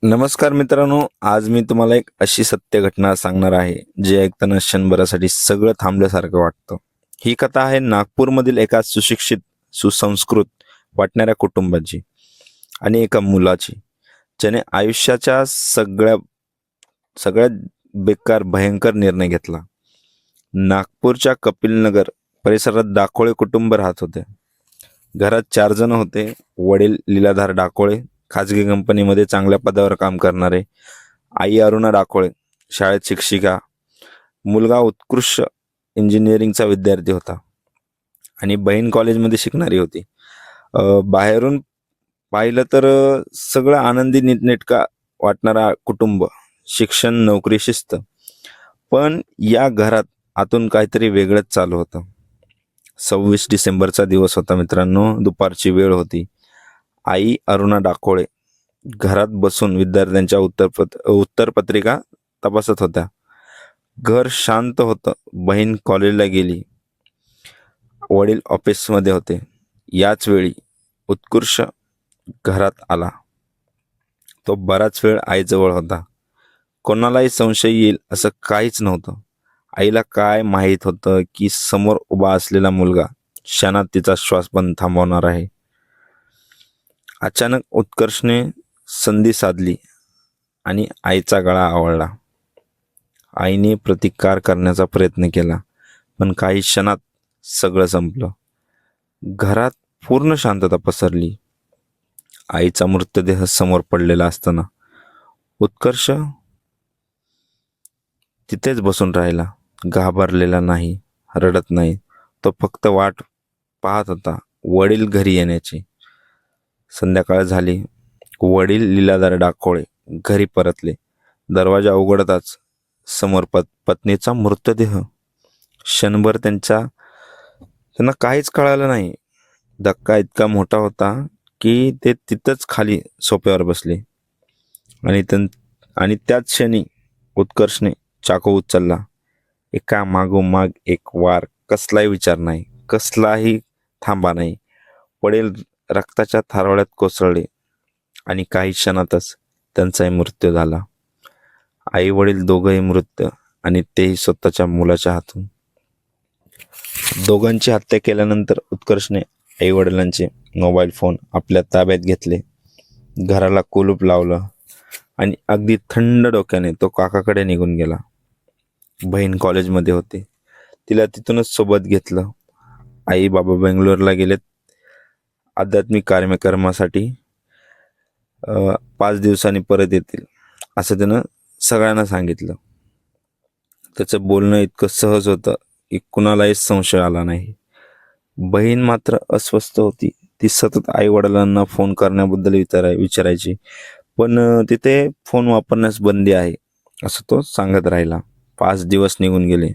नमस्कार मित्रांनो, आज मी तुम्हाला एक अशी सत्य घटना सांगणार आहे, जे ऐकताना क्षणभरासाठी सगळं थांबल्यासारखं वाटतं. ही कथा आहे नागपूरमधील एका सुशिक्षित, सुसंस्कृत वाटणाऱ्या कुटुंबाची आणि एका मुलाची, ज्याने आयुष्याच्या सगळ्यात बेकार भयंकर निर्णय घेतला. नागपूरच्या कपिलनगर परिसरात डाकोळे कुटुंब राहत होते. घरात 4 जण होते. वडील लीलाधार डाकोळे, खाजगी कंपनीमध्ये चांगल्या पदावर काम करणारे. आई अरुणा डाकोळे, शाळेत शिक्षिका. मुलगा उत्कृष्ट इंजिनिअरिंगचा विद्यार्थी होता आणि बहीण कॉलेजमध्ये शिकणारी होती. बाहेरून पाहिलं तर सगळं आनंदी नीटनेटका वाटणारा कुटुंब, शिक्षण, नोकरी, शिस्त. पण या घरात आतून काहीतरी वेगळंच चालू होतं. 26 डिसेंबरचा दिवस होता मित्रांनो. दुपारची वेळ होती. आई अरुणा डाकोळे घरात बसून विद्यार्थ्यांच्या उत्तरपत्रिका तपासत होत्या. घर शांत होतं. बहीण कॉलेजला गेली. वडील ऑफिसमध्ये होते. याच वेळी उत्कृष्ट घरात आला. तो बराच वेळ आईजवळ होता. कोणालाही संशय येईल असं काहीच नव्हतं. आईला काय माहीत होतं की समोर उभा असलेला मुलगा क्षणात तिचा श्वास पण थांबवणार आहे. अचानक उत्कर्षने संधी साधली आणि आईचा गळा आवळला. आईने प्रतिकार करण्याचा प्रयत्न केला, पण काही क्षणात सगळं संपलं. घरात पूर्ण शांतता पसरली. आईचा मृतदेह समोर पडलेला असताना उत्कर्ष तिथेच बसून राहिला. घाबरलेला नाही, रडत नाही. तो फक्त वाट पाहत होता वडील घरी येण्याची. संध्याकाळ झाली. वडील लीलाधर डाकोळे घरी परतले. दरवाजा उघडताच समोर पत्नीचा मृतदेह. क्षणभर त्यांना काहीच कळालं नाही. धक्का इतका मोठा होता की ते तिथंच खाली सोफ्यावर बसले आणि त्याच क्षणी उत्कर्षने चाकू उचलला. एका मागोमाग एक वार. कसलाही विचार नाही, कसलाही थांबा नाही. वडील रक्ताच्या थारोळ्यात कोसळले आणि काही क्षणातच त्यांचाही मृत्यू झाला. आई वडील दोघंही मृत, आणि तेही स्वतःच्या मुलाच्या हातून. दोघांची हत्या केल्यानंतर उत्कर्षने आई वडिलांचे मोबाईल फोन आपल्या ताब्यात घेतले. घराला कुलूप लावलं आणि अगदी थंड डोक्याने तो काकाकडे निघून गेला. बहीण कॉलेजमध्ये होते. तिला तिथूनच सोबत घेतलं. आई बाबा बेंगलोरला गेलेत आध्यात्मिक कार्यक्रमासाठी. 5 दिवसांनी परत येतील असं त्यानं सगळ्यांना सांगितलं. त्याचं बोलणं इतकं सहज होतं की कुणालाही संशय आला नाही. बहीण मात्र अस्वस्थ होती. ती सतत आई वडिलांना फोन करण्याबद्दल विचारायची, पण तिथे फोन वापरण्यास बंदी आहे असं तो सांगत राहिला. 5 दिवस निघून गेले.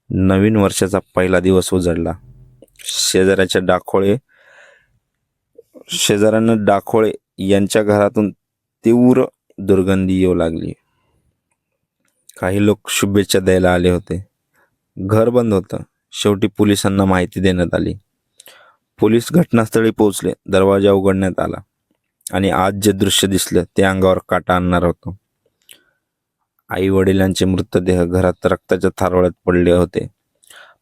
नवीन वर्षाचा पहिला दिवस उजळला. शेजाऱ्यांना डाकोळे यांच्या घरातून तीव्र दुर्गंधी येऊ लागली. काही लोक शुभेच्छा द्यायला आले होते. घर बंद होतं. शेवटी पोलिसांना माहिती देण्यात आली. पोलीस घटनास्थळी पोहोचले. दरवाजा उघडण्यात आला आणि आज जे दृश्य दिसलं ते अंगावर काटा आणणार होतं. आई वडिलांचे मृतदेह घरात रक्ताच्या थारोळ्यात पडले होते.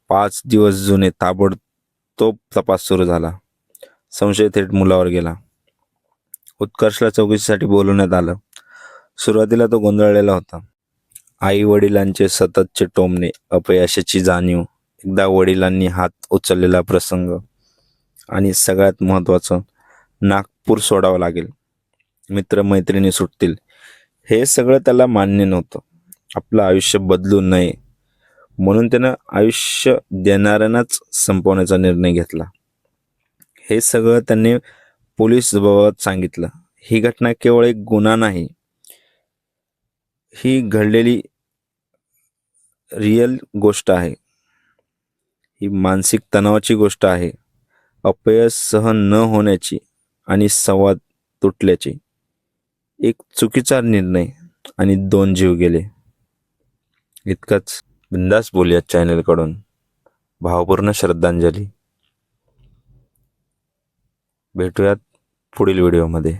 5 दिवस जुने. ताबडतोब तपास सुरू झाला. संशय थेट मुलावर गेला. उत्कर्षला चौकशीसाठी बोलवण्यात आलं. सुरुवातीला तो गोंधळलेला होता. आई वडिलांचे सततचे टोमणे, अपयशाची जाणीव, एकदा वडिलांनी हात उचललेला प्रसंग, आणि सगळ्यात महत्त्वाचं, नागपूर सोडावं लागेल, मित्रमैत्रिणी सुटतील, हे सगळं त्याला मान्य नव्हतं. आपलं आयुष्य बदलू नये म्हणून त्यानं आयुष्य देणाऱ्यांनाच संपवण्याचा निर्णय घेतला. हे सगळं त्यांनी पोलीस बाबत सांगितलं. ही घटना केवळ एक गुन्हा नाही, ही घडलेली रिअल गोष्ट आहे. ही मानसिक तणावाची गोष्ट आहे. अपयश सहन न होण्याची आणि संवाद तुटल्याची. एक चुकीचा निर्णय आणि 2 जीव गेले. इतकंच. बिंदास बोलूया चॅनलकडून. भावपूर्ण श्रद्धांजली. भेटूयात पुढील व्हिडिओमध्ये.